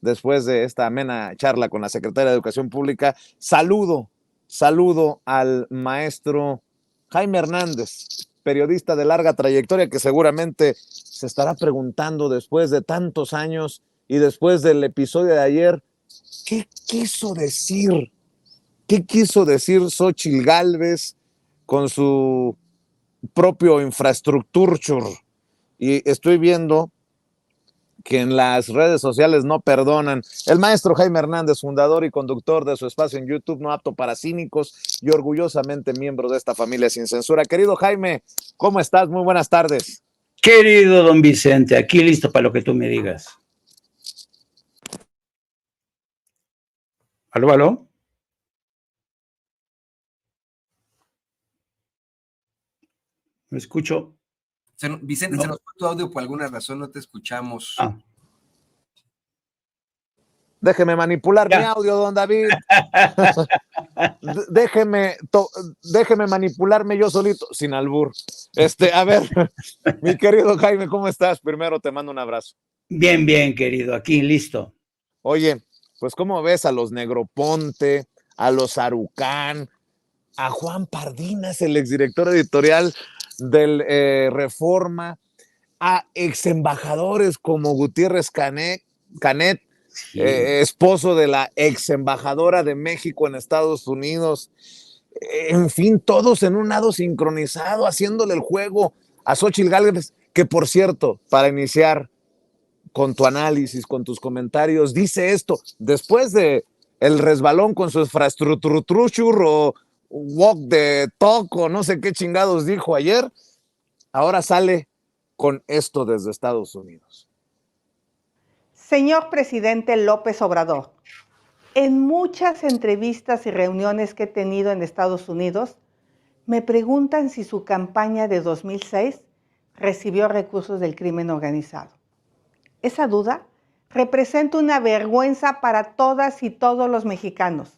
después de esta amena charla con la secretaria de Educación Pública. Saludo al maestro Jaime Hernández, periodista de larga trayectoria, que seguramente se estará preguntando después de tantos años y después del episodio de ayer, ¿qué quiso decir? ¿Qué quiso decir Xóchitl Gálvez con su propio infraestructure? Y estoy viendo que en las redes sociales no perdonan. El maestro Jaime Hernández, fundador y conductor de su espacio en YouTube No Apto para Cínicos y orgullosamente miembro de esta familia sin censura. Querido Jaime, ¿cómo estás? Muy buenas tardes. Querido don Vicente, aquí listo para lo que tú me digas. ¿Aló, aló? ¿Me escucho? Vicente, no. Se nos fue tu audio por alguna razón, no te escuchamos. Déjeme manipular mi audio, don David. déjeme manipularme yo solito, sin albur. A ver, mi querido Jaime, ¿cómo estás? Primero te mando un abrazo. Bien, bien, querido, aquí listo. Oye, pues ¿cómo ves a los Negroponte, a los Sarucán, a Juan Pardinas, el exdirector editorial del Reforma, a exembajadores como Gutiérrez Canet, sí, esposo de la exembajadora de México en Estados Unidos? En fin, todos en un lado sincronizado, haciéndole el juego a Xóchitl Gálvez, que por cierto, para iniciar con tu análisis, con tus comentarios, dice esto, después de el resbalón con su infraestructura o walk de toco, no sé qué chingados dijo ayer, ahora sale con esto desde Estados Unidos. Señor presidente López Obrador, en muchas entrevistas y reuniones que he tenido en Estados Unidos, me preguntan si su campaña de 2006 recibió recursos del crimen organizado. Esa duda representa una vergüenza para todas y todos los mexicanos.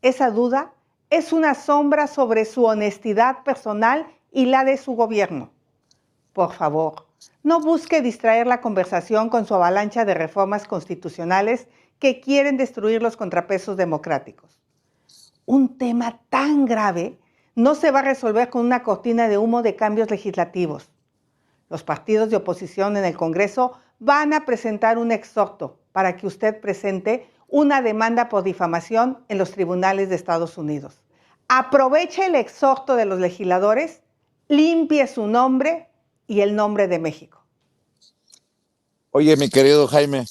Esa duda es una sombra sobre su honestidad personal y la de su gobierno. Por favor, no busque distraer la conversación con su avalancha de reformas constitucionales que quieren destruir los contrapesos democráticos. Un tema tan grave no se va a resolver con una cortina de humo de cambios legislativos. Los partidos de oposición en el Congreso van a presentar un exhorto para que usted presente una demanda por difamación en los tribunales de Estados Unidos. Aproveche el exhorto de los legisladores, limpie su nombre y el nombre de México. Oye, mi querido Jaime,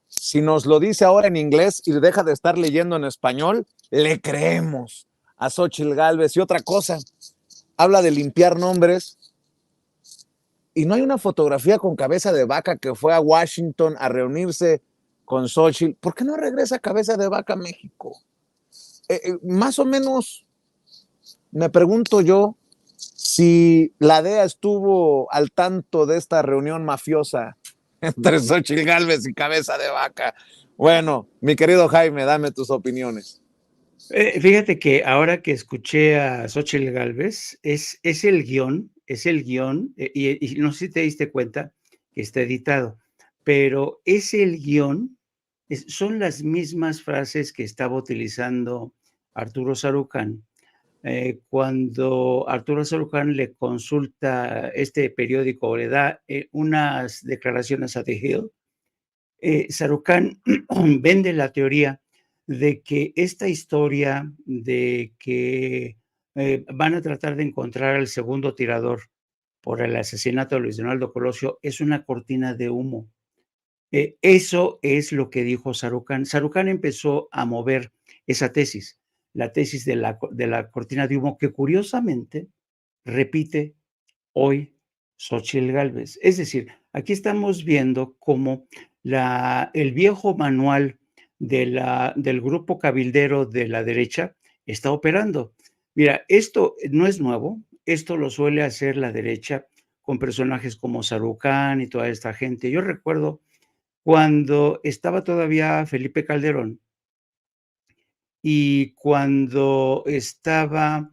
si nos lo dice ahora en inglés y deja de estar leyendo en español, le creemos a Xóchitl Gálvez. Y otra cosa, habla de limpiar nombres y no hay una fotografía con Cabeza de Vaca que fue a Washington a reunirse con Xóchitl. ¿Por qué no regresa Cabeza de Vaca a México? Más o menos me pregunto yo si la DEA estuvo al tanto de esta reunión mafiosa entre Xóchitl Gálvez y Cabeza de Vaca. Bueno, mi querido Jaime, dame tus opiniones. Fíjate que ahora que escuché a Xóchitl Gálvez, es el guión, y no sé si te diste cuenta que está editado, pero es el guión, son las mismas frases que estaba utilizando Arturo Sarucán cuando Arturo Sarucán le consulta este periódico, le da unas declaraciones a The Hill. Sarucán vende la teoría de que esta historia de que van a tratar de encontrar al segundo tirador por el asesinato de Luis Donaldo Colosio es una cortina de humo. Eso es lo que dijo Sarucán. Sarucán empezó a mover esa tesis, la tesis de la cortina de humo, que curiosamente repite hoy Xóchitl Gálvez. Es decir, aquí estamos viendo cómo el viejo manual del grupo cabildero de la derecha está operando. Mira, esto no es nuevo, esto lo suele hacer la derecha con personajes como Sarucán y toda esta gente. Yo recuerdo cuando estaba todavía Felipe Calderón y cuando estaba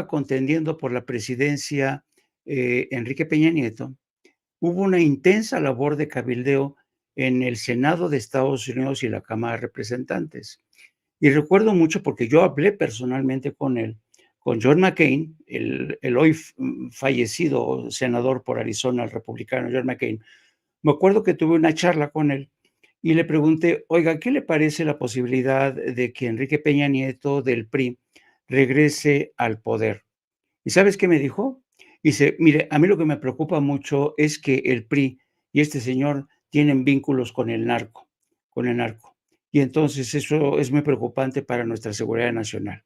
contendiendo por la presidencia Enrique Peña Nieto, hubo una intensa labor de cabildeo en el Senado de Estados Unidos y la Cámara de Representantes. Y recuerdo mucho porque yo hablé personalmente con él, con John McCain, el hoy fallecido senador por Arizona, el republicano John McCain. Me acuerdo que tuve una charla con él y le pregunté, oiga, ¿qué le parece la posibilidad de que Enrique Peña Nieto del PRI regrese al poder? ¿Y sabes qué me dijo? Dice, mire, a mí lo que me preocupa mucho es que el PRI y este señor tienen vínculos con el narco, con el narco. Y entonces eso es muy preocupante para nuestra seguridad nacional.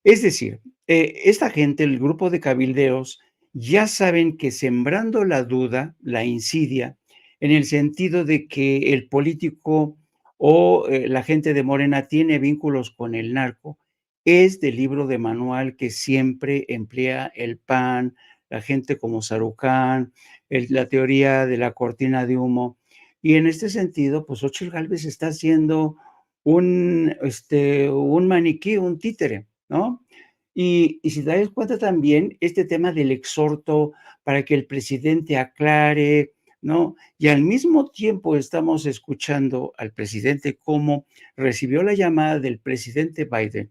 Es decir, esta gente, el grupo de cabildeos, ya saben que sembrando la duda, la insidia, en el sentido de que el político o la gente de Morena tiene vínculos con el narco, es del libro de manual que siempre emplea el PAN, la gente como Sarucán, la teoría de la cortina de humo. Y en este sentido, pues Xóchitl Gálvez está haciendo un maniquí, un títere, ¿no? Y si te das cuenta también, este tema del exhorto para que el presidente aclare, ¿no? Y al mismo tiempo estamos escuchando al presidente cómo recibió la llamada del presidente Biden,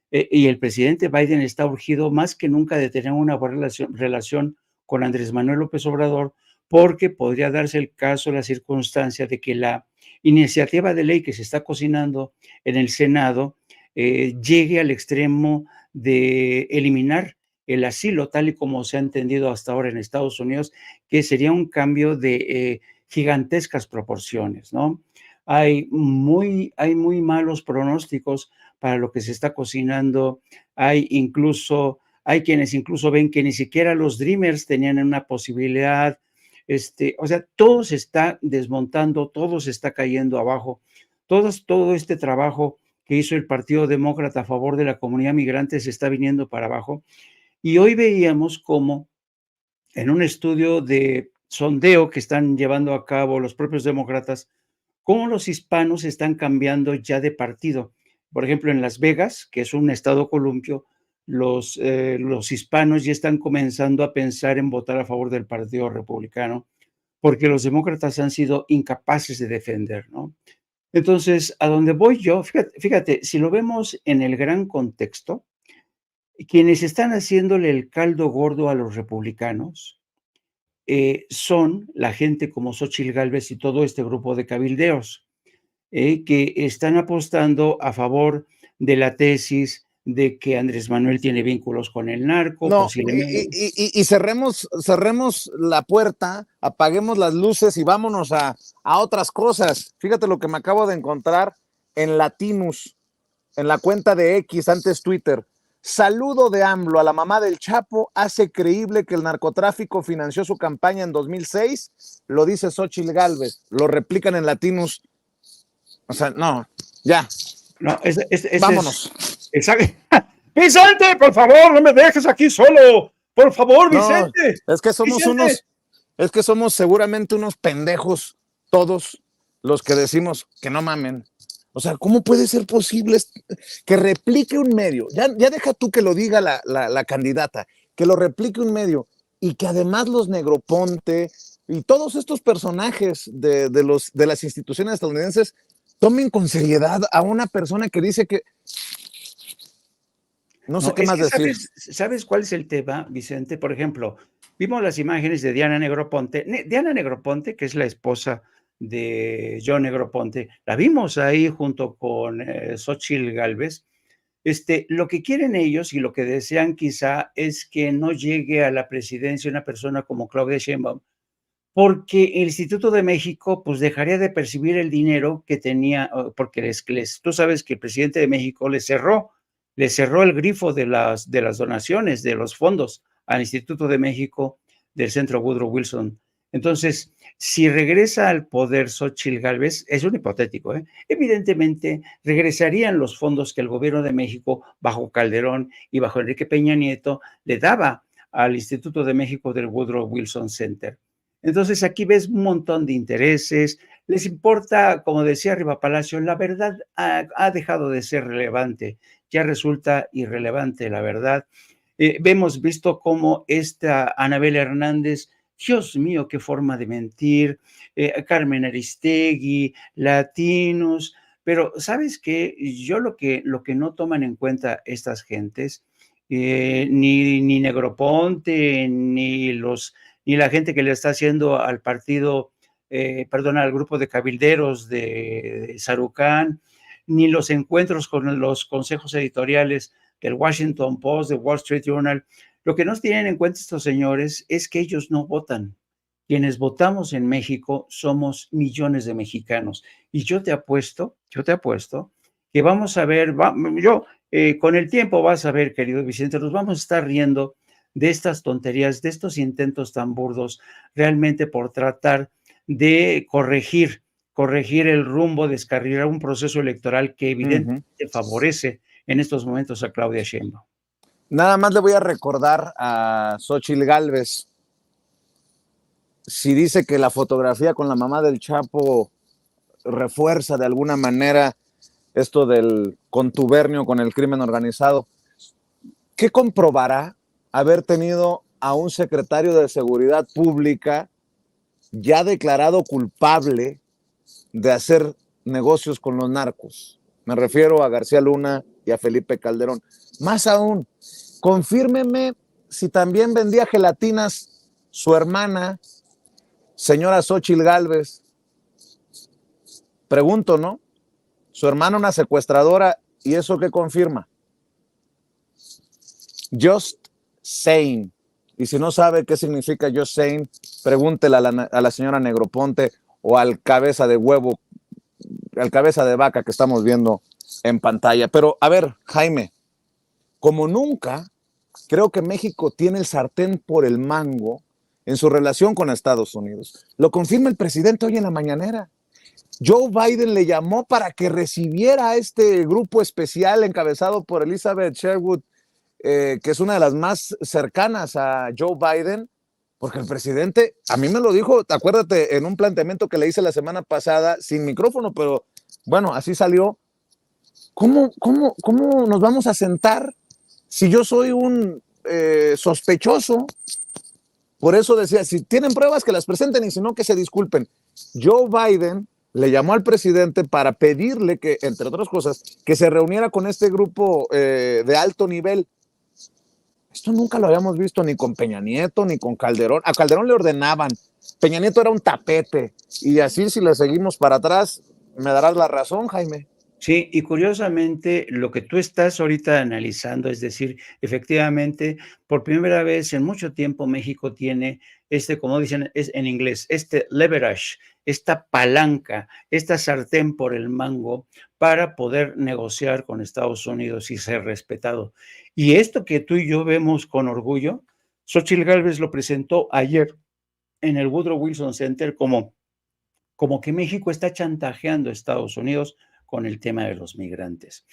y el presidente Biden está urgido más que nunca de tener una buena relación con Andrés Manuel López Obrador, porque podría darse el caso, la circunstancia de que la iniciativa de ley que se está cocinando en el Senado llegue al extremo de eliminar el asilo, tal y como se ha entendido hasta ahora en Estados Unidos, que sería un cambio de gigantescas proporciones, ¿no? Hay muy malos pronósticos para lo que se está cocinando. Hay quienes incluso ven que ni siquiera los Dreamers tenían una posibilidad. O sea, todo se está desmontando, todo se está cayendo abajo. Todo este trabajo que hizo el Partido Demócrata a favor de la comunidad migrante se está viniendo para abajo. Y hoy veíamos cómo en un estudio de sondeo que están llevando a cabo los propios demócratas, cómo los hispanos están cambiando ya de partido. Por ejemplo, en Las Vegas, que es un estado columpio, los hispanos ya están comenzando a pensar en votar a favor del Partido Republicano, porque los demócratas han sido incapaces de defender, ¿no? Entonces, a donde voy yo, fíjate, si lo vemos en el gran contexto, quienes están haciéndole el caldo gordo a los republicanos son la gente como Xóchitl Gálvez y todo este grupo de cabildeos que están apostando a favor de la tesis de que Andrés Manuel tiene vínculos con el narco, No, posiblemente. y cerremos la puerta, apaguemos las luces y vámonos a otras cosas. Fíjate lo que me acabo de encontrar en Latinus, en la cuenta de X, antes Twitter. Saludo de AMLO a la mamá del Chapo, hace creíble que el narcotráfico financió su campaña en 2006, lo dice Xóchitl Gálvez, lo replican en Latinus. O sea, no, ya. No, vámonos. Vicente, por favor, no me dejes aquí solo. Por favor, Vicente. No, es que somos seguramente unos pendejos todos los que decimos que no mamen. O sea, ¿cómo puede ser posible que replique un medio? Ya deja tú que lo diga la candidata, que lo replique un medio y que además los Negroponte y todos estos personajes de las instituciones estadounidenses tomen con seriedad a una persona que dice que... No sé qué más decir. ¿Sabes cuál es el tema, Vicente? Por ejemplo, vimos las imágenes de Diana Negroponte. Diana Negroponte, que es la esposa de John Negroponte, la vimos ahí junto con Xóchitl Gálvez. Lo que quieren ellos y lo que desean quizá es que no llegue a la presidencia una persona como Claudia Sheinbaum, porque el Instituto de México pues dejaría de percibir el dinero que tenía, porque tú sabes que el presidente de México le cerró el grifo de las donaciones, de los fondos al Instituto de México del Centro Woodrow Wilson. Entonces, si regresa al poder Xóchitl Gálvez, es un hipotético, evidentemente regresarían los fondos que el gobierno de México, bajo Calderón y bajo Enrique Peña Nieto, le daba al Instituto de México del Woodrow Wilson Center. Entonces, aquí ves un montón de intereses, les importa, como decía Riva Palacio, la verdad ha dejado de ser relevante, ya resulta irrelevante la verdad. Hemos visto cómo esta Anabel Hernández Dios mío, qué forma de mentir, Carmen Aristegui, latinos, pero ¿sabes qué? Yo lo que no toman en cuenta estas gentes, ni Negroponte, ni la gente que le está haciendo al partido, perdón, al grupo de cabilderos de Sarucán, ni los encuentros con los consejos editoriales del Washington Post, del Wall Street Journal. Lo que no tienen en cuenta estos señores es que ellos no votan. Quienes votamos en México somos millones de mexicanos. Y yo te apuesto que vamos a ver, con el tiempo vas a ver, querido Vicente, nos vamos a estar riendo de estas tonterías, de estos intentos tan burdos, realmente por tratar de corregir el rumbo, descarrilar un proceso electoral que evidentemente favorece en estos momentos a Claudia Sheinbaum. Nada más le voy a recordar a Xóchitl Gálvez, si dice que la fotografía con la mamá del Chapo refuerza de alguna manera esto del contubernio con el crimen organizado, ¿qué comprobará haber tenido a un secretario de Seguridad Pública ya declarado culpable de hacer negocios con los narcos? Me refiero a García Luna y a Felipe Calderón. Más aún, confírmeme si también vendía gelatinas su hermana, señora Xóchitl Gálvez. Pregunto, ¿no? Su hermana una secuestradora, ¿y eso qué confirma? Just saying. Y si no sabe qué significa just saying, pregúntele a la señora Negroponte o al cabeza de huevo, al cabeza de vaca que estamos viendo en pantalla. Pero a ver, Jaime, como nunca, creo que México tiene el sartén por el mango en su relación con Estados Unidos. Lo confirma el presidente hoy en la mañanera. Joe Biden le llamó para que recibiera a este grupo especial encabezado por Elizabeth Sherwood, que es una de las más cercanas a Joe Biden, porque el presidente, a mí me lo dijo, acuérdate, en un planteamiento que le hice la semana pasada, sin micrófono, pero bueno, así salió. ¿Cómo nos vamos a sentar si yo soy un sospechoso? Por eso decía, si tienen pruebas que las presenten y si no que se disculpen. Joe Biden le llamó al presidente para pedirle que, entre otras cosas, que se reuniera con este grupo de alto nivel. Esto nunca lo habíamos visto ni con Peña Nieto ni con Calderón. A Calderón le ordenaban, Peña Nieto era un tapete. Y así, si le seguimos para atrás, me darás la razón, Jaime. Sí, y curiosamente lo que tú estás ahorita analizando, es decir, efectivamente, por primera vez en mucho tiempo México tiene como dicen en inglés, leverage, esta palanca, esta sartén por el mango para poder negociar con Estados Unidos y ser respetado. Y esto que tú y yo vemos con orgullo, Xóchitl Gálvez lo presentó ayer en el Woodrow Wilson Center como que México está chantajeando a Estados Unidos con el tema de los migrantes.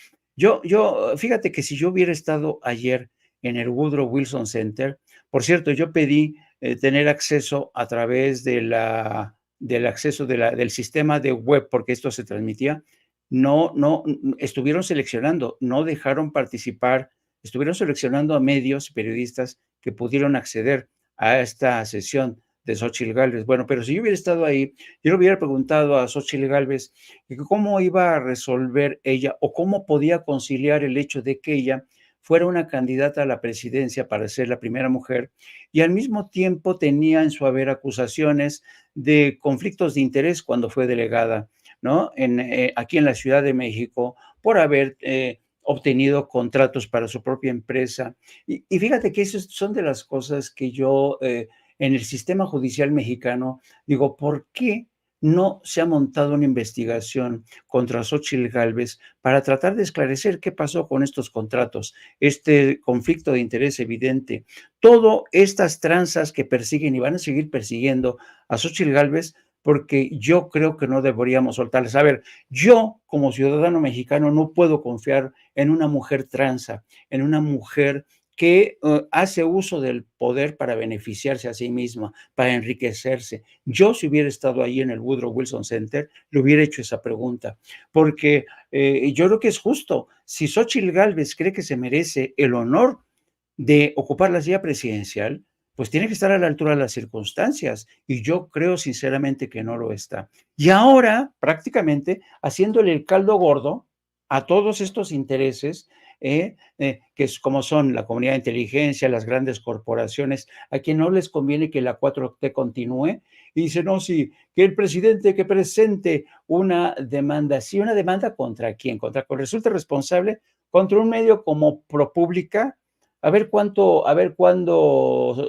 Fíjate que si yo hubiera estado ayer en el Woodrow Wilson Center, por cierto, yo pedí tener acceso a través del sistema de web, porque esto se transmitía, no, estuvieron seleccionando, no dejaron participar, estuvieron seleccionando a medios y periodistas que pudieron acceder a esta sesión de Xóchitl Gálvez. Bueno, pero si yo hubiera estado ahí, yo le hubiera preguntado a Xóchitl Gálvez cómo iba a resolver ella o cómo podía conciliar el hecho de que ella fuera una candidata a la presidencia para ser la primera mujer y al mismo tiempo tenía en su haber acusaciones de conflictos de interés cuando fue delegada, ¿no? Aquí en la Ciudad de México por haber obtenido contratos para su propia empresa. Y fíjate que esas son de las cosas que yo en el sistema judicial mexicano digo, ¿por qué no se ha montado una investigación contra Xóchitl Gálvez para tratar de esclarecer qué pasó con estos contratos, este conflicto de interés evidente, todas estas tranzas que persiguen y van a seguir persiguiendo a Xóchitl Gálvez? Porque yo creo que no deberíamos soltarles. A ver, yo como ciudadano mexicano no puedo confiar en una mujer tranza, en una mujer que hace uso del poder para beneficiarse a sí misma, para enriquecerse. Yo, si hubiera estado ahí en el Woodrow Wilson Center, le hubiera hecho esa pregunta, porque yo creo que es justo. Si Xóchitl Gálvez cree que se merece el honor de ocupar la silla presidencial, pues tiene que estar a la altura de las circunstancias, y yo creo sinceramente que no lo está. Y ahora, prácticamente, haciéndole el caldo gordo a todos estos intereses, que es como son la comunidad de inteligencia, las grandes corporaciones, a quien no les conviene que la 4T continúe, y dice, no, sí, que el presidente que presente una demanda, sí, una demanda contra quién, contra quien resulte responsable, contra un medio como ProPublica, a ver cuándo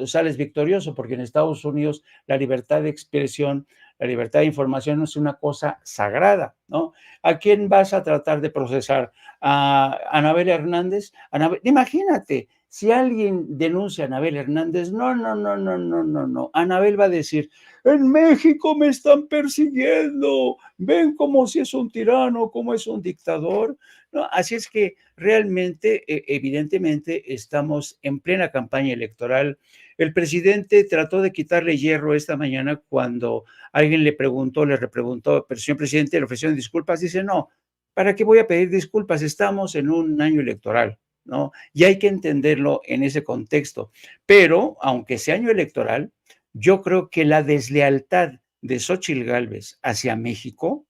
sales victorioso, porque en Estados Unidos la libertad de expresión, la libertad de información es una cosa sagrada, ¿no? ¿A quién vas a tratar de procesar? ¿A Anabel Hernández? Imagínate, si alguien denuncia a Anabel Hernández, no, no, no, no, no, no, no. Anabel va a decir, en México me están persiguiendo, ven como si es un tirano, como es un dictador, ¿no? Así es que realmente, evidentemente, estamos en plena campaña electoral. El presidente trató de quitarle hierro esta mañana cuando alguien le repreguntó, pero señor presidente, ¿le ofrecieron disculpas? Dice, no, ¿para qué voy a pedir disculpas? Estamos en un año electoral, ¿no? Y hay que entenderlo en ese contexto. Pero, aunque sea año electoral, yo creo que la deslealtad de Xóchitl Gálvez hacia México,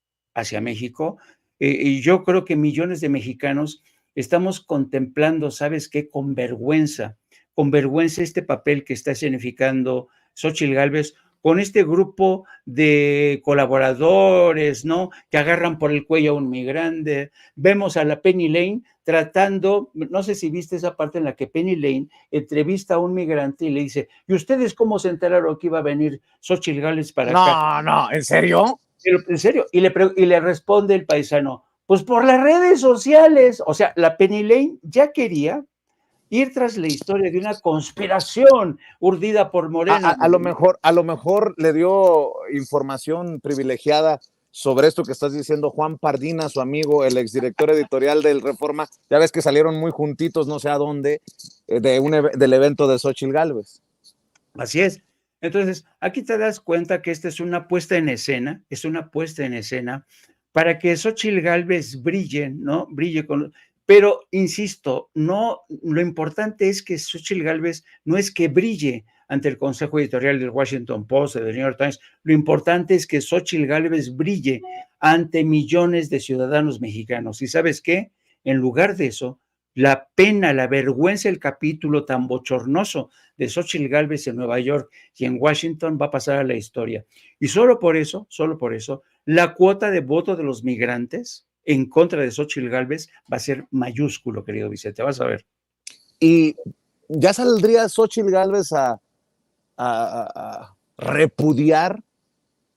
y yo creo que millones de mexicanos estamos contemplando, ¿sabes qué? Con vergüenza este papel que está significando Xóchitl Gálvez con este grupo de colaboradores, ¿no? Que agarran por el cuello a un migrante. Vemos a la Penny Lane tratando, no sé si viste esa parte en la que Penny Lane entrevista a un migrante y le dice, ¿y ustedes cómo se enteraron que iba a venir Xóchitl Gálvez para acá? No, no, ¿en serio? En serio, y le responde el paisano, pues por las redes sociales. O sea, la Penny Lane ya quería ir tras la historia de una conspiración urdida por Morena. A lo mejor le dio información privilegiada sobre esto que estás diciendo Juan Pardina, su amigo, el exdirector editorial del Reforma. Ya ves que salieron muy juntitos, no sé a dónde, del evento de Xóchitl Gálvez. Así es. Entonces, aquí te das cuenta que esta es una puesta en escena, para que Xóchitl Gálvez brille, ¿no? Pero, insisto, no, lo importante es que Xóchitl Gálvez no es que brille ante el Consejo Editorial del Washington Post, del New York Times, lo importante es que Xóchitl Gálvez brille ante millones de ciudadanos mexicanos. ¿Y sabes qué? En lugar de eso, la pena, la vergüenza, el capítulo tan bochornoso de Xóchitl Gálvez en Nueva York y en Washington va a pasar a la historia. Y solo por eso, la cuota de voto de los migrantes en contra de Xóchitl Gálvez va a ser mayúsculo, querido Vicente, vas a ver. Y ya saldría Xóchitl Gálvez a repudiar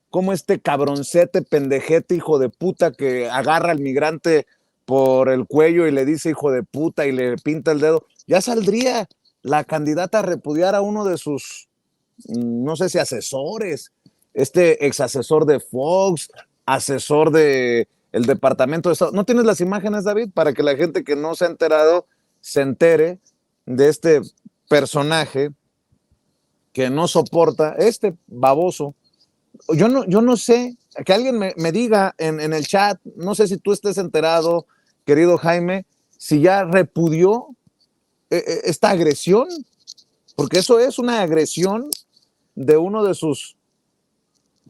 como este cabroncete, pendejete, hijo de puta que agarra al migrante por el cuello y le dice hijo de puta y le pinta el dedo. Ya saldría la candidata a repudiar a uno de sus, no sé si asesores, este ex asesor de Fox, asesor de el Departamento de Estado. ¿No tienes las imágenes, David? Para que la gente que no se ha enterado se entere de este personaje que no soporta, este baboso. Yo no sé, que alguien me diga en el chat, no sé si tú estés enterado, querido Jaime, si ya repudió esta agresión, porque eso es una agresión de uno de sus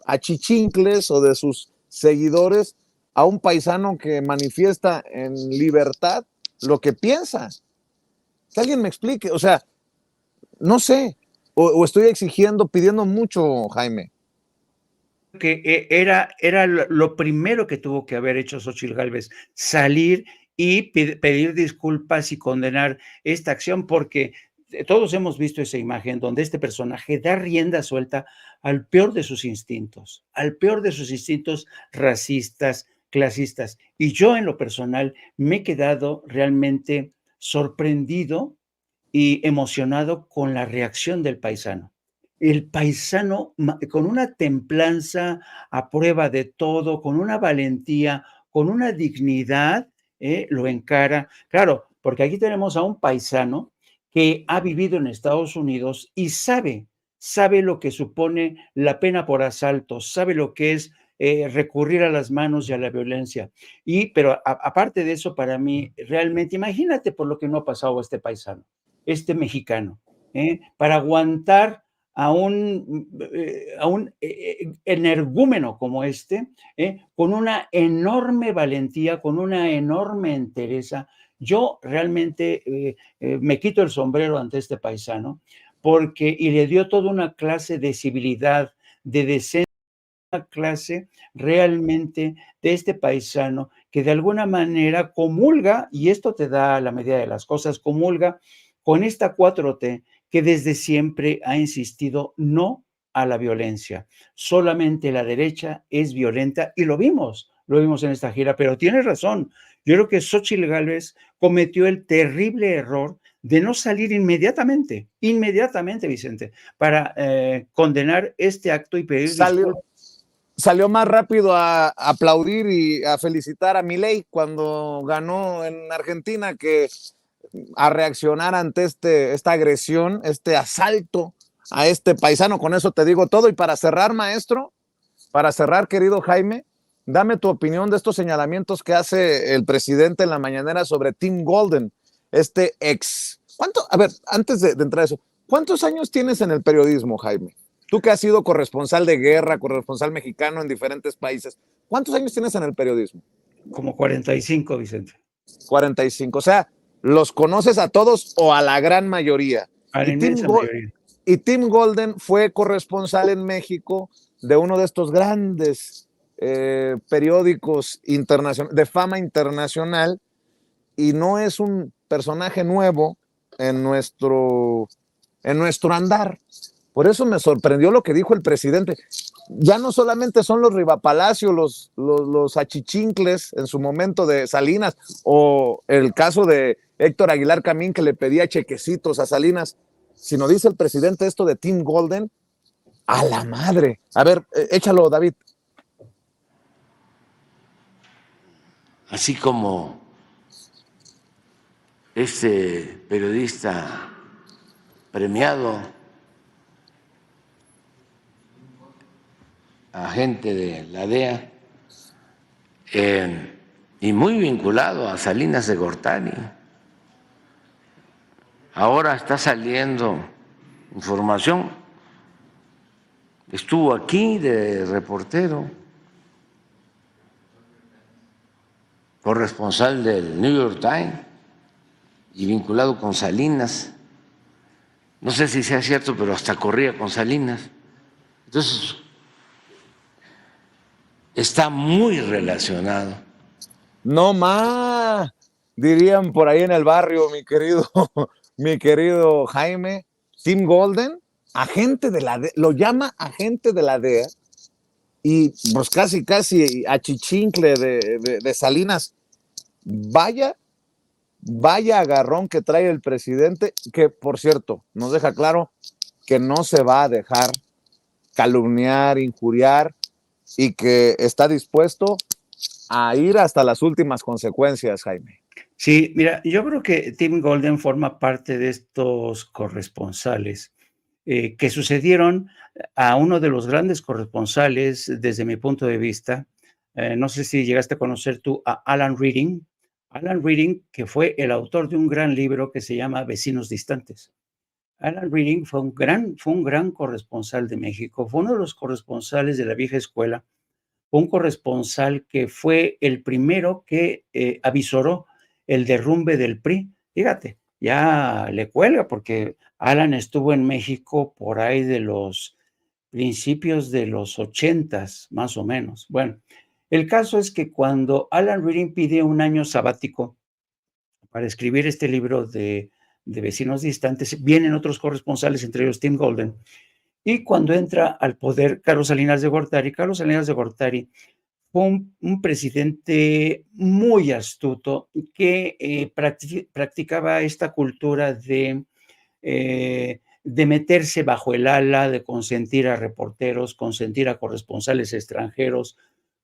achichincles o de sus seguidores a un paisano que manifiesta en libertad lo que piensa. Que alguien me explique, o sea, no sé, o estoy exigiendo, pidiendo mucho, Jaime. Que era lo primero que tuvo que haber hecho Xóchitl Gálvez, salir y pedir disculpas y condenar esta acción, porque todos hemos visto esa imagen donde este personaje da rienda suelta al peor de sus instintos, racistas, clasistas. Y yo en lo personal me he quedado realmente sorprendido y emocionado con la reacción del paisano. El paisano con una templanza a prueba de todo, con una valentía, con una dignidad, lo encara. Claro, porque aquí tenemos a un paisano que ha vivido en Estados Unidos y sabe lo que supone la pena por asalto, sabe lo que es recurrir a las manos y a la violencia. Pero aparte de eso, para mí, realmente, imagínate por lo que no ha pasado este paisano, este mexicano. para aguantar a un energúmeno como este, con una enorme valentía, con una enorme entereza. Yo realmente me quito el sombrero ante este paisano porque y le dio toda una clase de civilidad, de decencia, una clase realmente de este paisano que de alguna manera comulga, y esto te da la medida de las cosas, comulga con esta 4T que desde siempre ha insistido no a la violencia. Solamente la derecha es violenta y lo vimos en esta gira, pero tienes razón. Yo creo que Xóchitl Gálvez cometió el terrible error de no salir inmediatamente, Vicente, para condenar este acto y pedir Salió, disculpas. salió más rápido a aplaudir y a felicitar a Milei cuando ganó en Argentina que a reaccionar ante esta agresión, este asalto a este paisano. Con eso te digo todo. Y para cerrar, maestro, para cerrar, querido Jaime, dame tu opinión de estos señalamientos que hace el presidente en la mañanera sobre Tim Golden, este ex. A ver, antes de entrar a eso, ¿cuántos años tienes en el periodismo, Jaime? Tú que has sido corresponsal de guerra, corresponsal mexicano en diferentes países, ¿cuántos años tienes en el periodismo? Como 45, Vicente. 45. O sea, ¿los conoces a todos o a la gran mayoría? A la Y Tim, inmensa mayoría. y Tim Golden fue corresponsal en México de uno de estos grandes periódicos de fama internacional, y no es un personaje nuevo en nuestro andar. Por eso me sorprendió lo que dijo el presidente. Ya no solamente son los Rivapalacio, los achichincles en su momento de Salinas, o el caso de Héctor Aguilar Camín, que le pedía chequecitos a Salinas, sino dice el presidente esto de Tim Golden. A la madre. A ver, échalo, David. Así como este periodista premiado, agente de la DEA, y muy vinculado a Salinas de Gortari. Ahora está saliendo información. Estuvo aquí de reportero, corresponsal del New York Times y vinculado con Salinas. No sé si sea cierto, pero hasta corría con Salinas. Entonces, está muy relacionado. No más, dirían por ahí en el barrio, mi querido Jaime. Tim Golden, agente de la DEA, lo llama agente de la DEA, y pues casi achichincle de Salinas. Vaya agarrón que trae el presidente, que por cierto nos deja claro que no se va a dejar calumniar, injuriar, y que está dispuesto a ir hasta las últimas consecuencias, Jaime. Sí, mira, yo creo que Tim Golden forma parte de estos corresponsales que sucedieron a uno de los grandes corresponsales desde mi punto de vista. No sé si llegaste a conocer tú a Alan Reading. Alan Reading, que fue el autor de un gran libro que se llama Vecinos Distantes. Alan Reading fue un gran corresponsal de México, fue uno de los corresponsales de la vieja escuela, un corresponsal que fue el primero que avisoró el derrumbe del PRI. Fíjate, ya le cuelga porque Alan estuvo en México por ahí de los principios de los 80s, más o menos. Bueno, el caso es que cuando Alan Reading pide un año sabático para escribir este libro de Vecinos Distantes, vienen otros corresponsales, entre ellos Tim Golden, y cuando entra al poder Carlos Salinas de Gortari fue un presidente muy astuto que practicaba esta cultura de meterse bajo el ala, de consentir a reporteros, consentir a corresponsales extranjeros,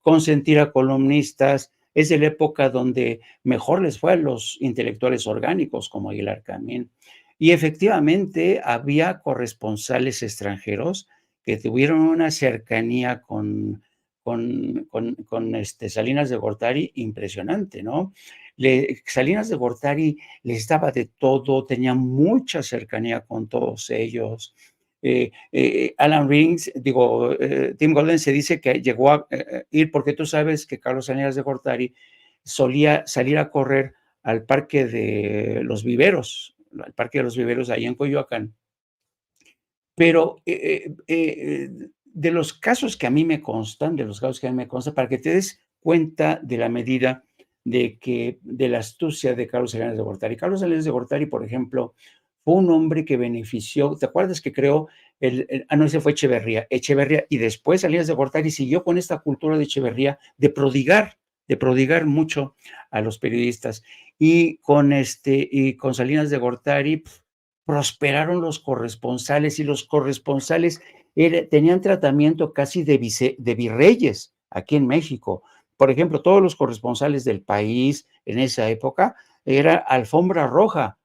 consentir a columnistas. Es de la época donde mejor les fue a los intelectuales orgánicos como Aguilar Camín. Y efectivamente había corresponsales extranjeros que tuvieron una cercanía con Salinas de Gortari impresionante, ¿no? Salinas de Gortari les daba de todo, tenía mucha cercanía con todos ellos. Alan Rings, Tim Golden se dice que llegó a ir, porque tú sabes que Carlos Salinas de Gortari solía salir a correr al Parque de los Viveros, ahí en Coyoacán. Pero de los casos que a mí me constan, para que te des cuenta de la medida de la astucia de Carlos Salinas de Gortari. Carlos Salinas de Gortari, por ejemplo, fue un hombre que benefició, ¿te acuerdas que creó ese fue Echeverría, y después Salinas de Gortari siguió con esta cultura de Echeverría de prodigar mucho a los periodistas, y con Salinas de Gortari prosperaron los corresponsales, y los corresponsales tenían tratamiento casi de virreyes aquí en México. Por ejemplo, todos los corresponsales del País en esa época era alfombra roja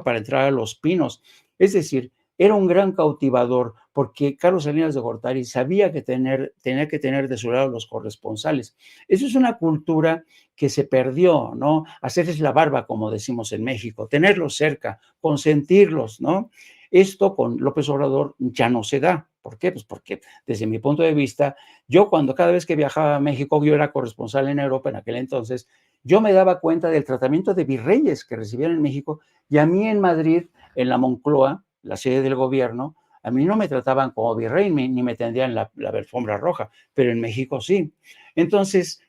para entrar a Los Pinos. Es decir, era un gran cautivador, porque Carlos Salinas de Gortari sabía que tenía que tener de su lado los corresponsales. Eso es una cultura que se perdió, ¿no? Hacerles la barba, como decimos en México, tenerlos cerca, consentirlos, ¿no? Esto con López Obrador ya no se da. ¿Por qué? Pues porque desde mi punto de vista, cada vez que viajaba a México, yo era corresponsal en Europa en aquel entonces, yo me daba cuenta del tratamiento de virreyes que recibían en México, y a mí en Madrid, en la Moncloa, la sede del gobierno, a mí no me trataban como virrey ni me tendían la alfombra roja, pero en México sí. Entonces,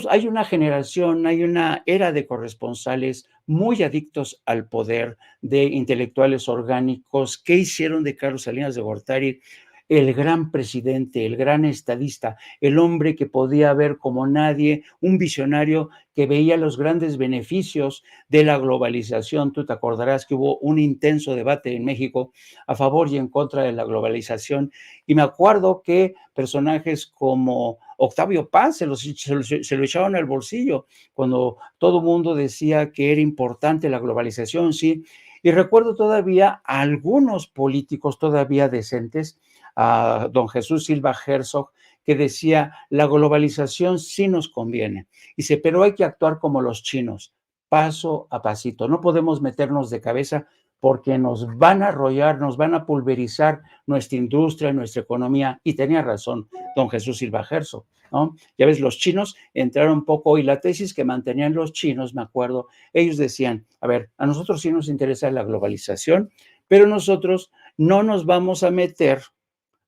hay una generación, hay una era de corresponsales muy adictos al poder, de intelectuales orgánicos, que hicieron de Carlos Salinas de Gortari el gran presidente, el gran estadista, el hombre que podía ver como nadie, un visionario que veía los grandes beneficios de la globalización. Tú te acordarás que hubo un intenso debate en México a favor y en contra de la globalización, y me acuerdo que personajes como Octavio Paz se lo echaron al bolsillo cuando todo el mundo decía que era importante la globalización, sí. Y recuerdo todavía a algunos políticos todavía decentes, a don Jesús Silva Herzog, que decía: la globalización sí nos conviene. Dice, pero hay que actuar como los chinos, paso a pasito. No podemos meternos de cabeza, porque nos van a arrollar, nos van a pulverizar nuestra industria, nuestra economía. Y tenía razón don Jesús Silva Herzog, ¿no? Ya ves, los chinos entraron un poco, y la tesis que mantenían los chinos, me acuerdo, ellos decían: a ver, a nosotros sí nos interesa la globalización, pero nosotros no nos vamos a meter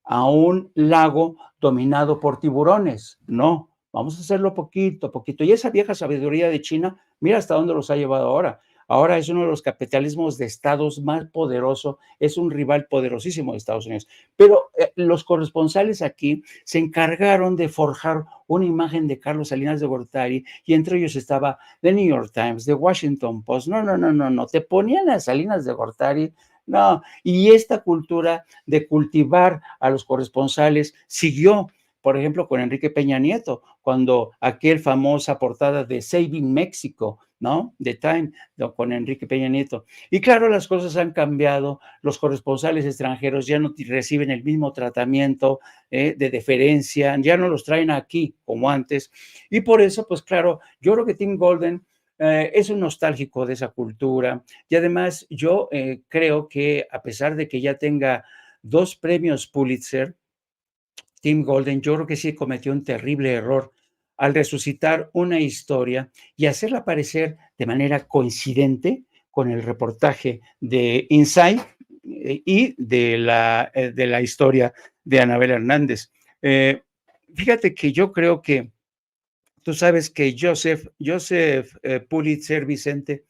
a un lago dominado por tiburones. No, vamos a hacerlo poquito a poquito. Y esa vieja sabiduría de China, mira hasta dónde los ha llevado ahora. Ahora es uno de los capitalismos de estados más poderoso, es un rival poderosísimo de Estados Unidos. Pero los corresponsales aquí se encargaron de forjar una imagen de Carlos Salinas de Gortari, y entre ellos estaba The New York Times, The Washington Post. No, te ponían a Salinas de Gortari. No, y esta cultura de cultivar a los corresponsales siguió, por ejemplo, con Enrique Peña Nieto, cuando aquel famosa portada de Saving Mexico, ¿no? The Time, con Enrique Peña Nieto. Y claro, las cosas han cambiado, los corresponsales extranjeros ya no reciben el mismo tratamiento de deferencia, ya no los traen aquí como antes, y por eso, pues claro, yo creo que Tim Golden es un nostálgico de esa cultura, y además yo creo que, a pesar de que ya tenga 2 premios Pulitzer, Tim Golden, yo creo que sí cometió un terrible error al resucitar una historia y hacerla aparecer de manera coincidente con el reportaje de Inside y de la historia de Anabel Hernández. Fíjate que yo creo que tú sabes que Joseph Pulitzer, Vicente,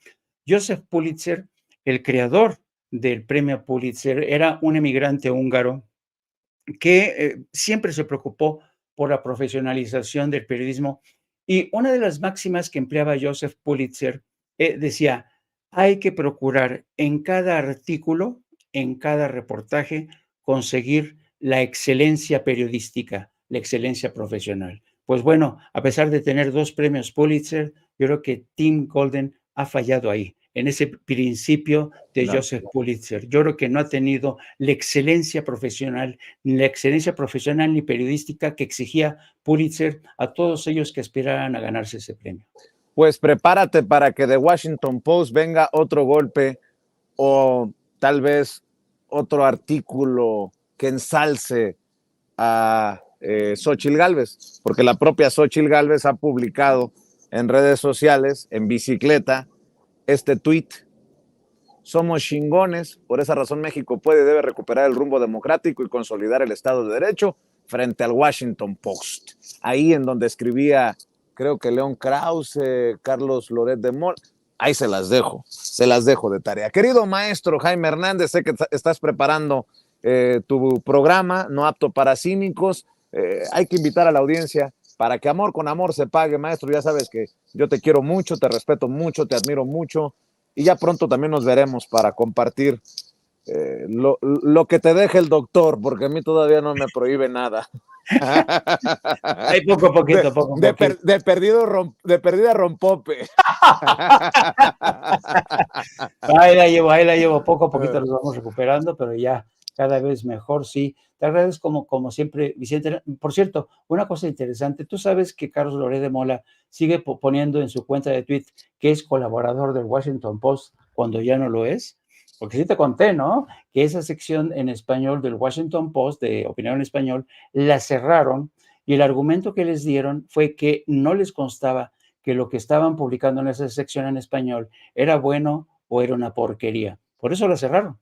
Joseph Pulitzer, el creador del premio Pulitzer, era un emigrante húngaro que siempre se preocupó por la profesionalización del periodismo. Y una de las máximas que empleaba Joseph Pulitzer decía: hay que procurar en cada artículo, en cada reportaje, conseguir la excelencia periodística, la excelencia profesional. Pues bueno, a pesar de tener 2 premios Pulitzer, yo creo que Tim Golden ha fallado ahí, en ese principio de Claro. Joseph Pulitzer. Yo creo que no ha tenido la excelencia profesional ni periodística que exigía Pulitzer a todos ellos que aspiraran a ganarse ese premio. pues prepárate para que de Washington Post venga otro golpe o tal vez otro artículo que ensalce a Xóchitl Gálvez, porque la propia Xóchitl Gálvez ha publicado en redes sociales, en bicicleta, este tuit: somos chingones, por esa razón México puede y debe recuperar el rumbo democrático y consolidar el Estado de Derecho frente al Washington Post. Ahí en donde escribía, creo que León Krause, Carlos Loret de Mola. Ahí se las dejo de tarea. Querido maestro Jaime Hernández, sé que estás preparando tu programa, No Apto para Cínicos. Hay que invitar a la audiencia para que amor con amor se pague, maestro. Ya sabes que yo te quiero mucho, te respeto mucho, te admiro mucho, y ya pronto también nos veremos para compartir lo que te deje el doctor, porque a mí todavía no me prohíbe nada. Hay poco a poquito, poco a poquito. De perdida rompope. Ahí la llevo, poco a poquito nos vamos recuperando, pero ya cada vez mejor, sí. Te agradezco como siempre, Vicente. Por cierto, una cosa interesante, tú sabes que Carlos Loret de Mola sigue poniendo en su cuenta de Twitter que es colaborador del Washington Post cuando ya no lo es, porque sí te conté, ¿no? Que esa sección en español del Washington Post, de opinión en español, la cerraron, y el argumento que les dieron fue que no les constaba que lo que estaban publicando en esa sección en español era bueno o era una porquería. Por eso la cerraron.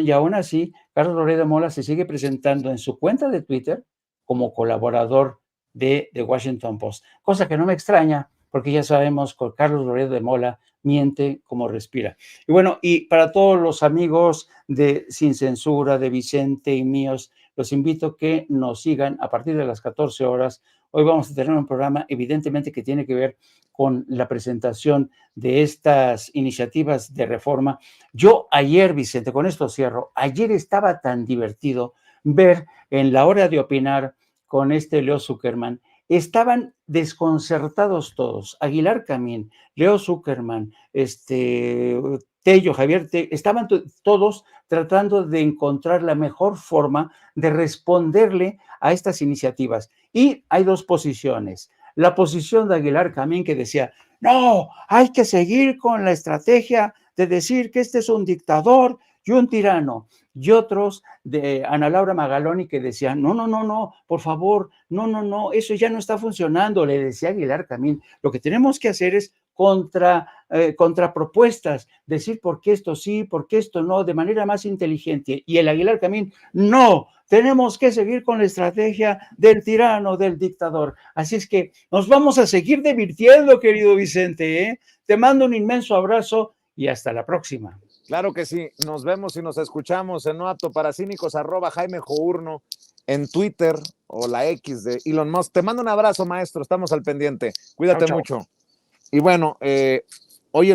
Y aún así, Carlos Loret de Mola se sigue presentando en su cuenta de Twitter como colaborador de The Washington Post, cosa que no me extraña, porque ya sabemos que Carlos Loret de Mola miente como respira. Y bueno, y para todos los amigos de Sin Censura, de Vicente y míos, los invito a que nos sigan a partir de las 14 horas. Hoy vamos a tener un programa evidentemente que tiene que ver con la presentación de estas iniciativas de reforma. Yo ayer, Vicente, con esto cierro, ayer estaba tan divertido ver en la hora de opinar con Leo Zuckerman, estaban desconcertados todos. Aguilar Camín, Leo Zuckerman, Tello, Javier, estaban todos tratando de encontrar la mejor forma de responderle a estas iniciativas. Y hay dos posiciones. La posición de Aguilar Camín, que decía, no, hay que seguir con la estrategia de decir que este es un dictador y un tirano. Y otros de Ana Laura Magaloni que decían, no, por favor, no, eso ya no está funcionando, le decía Aguilar Camín. Lo que tenemos que hacer es contrapropuestas, decir por qué esto sí, por qué esto no, de manera más inteligente. Y el Aguilar Camín, no, tenemos que seguir con la estrategia del tirano, del dictador. Así es que nos vamos a seguir divirtiendo, querido Vicente, ¿eh? Te mando un inmenso abrazo y hasta la próxima. Claro que sí, nos vemos y nos escuchamos en No Apto para Cínicos, @Jaime Journo, en Twitter o la X de Elon Musk. Te mando un abrazo, maestro, estamos al pendiente. Cuídate mucho. Y bueno, hoy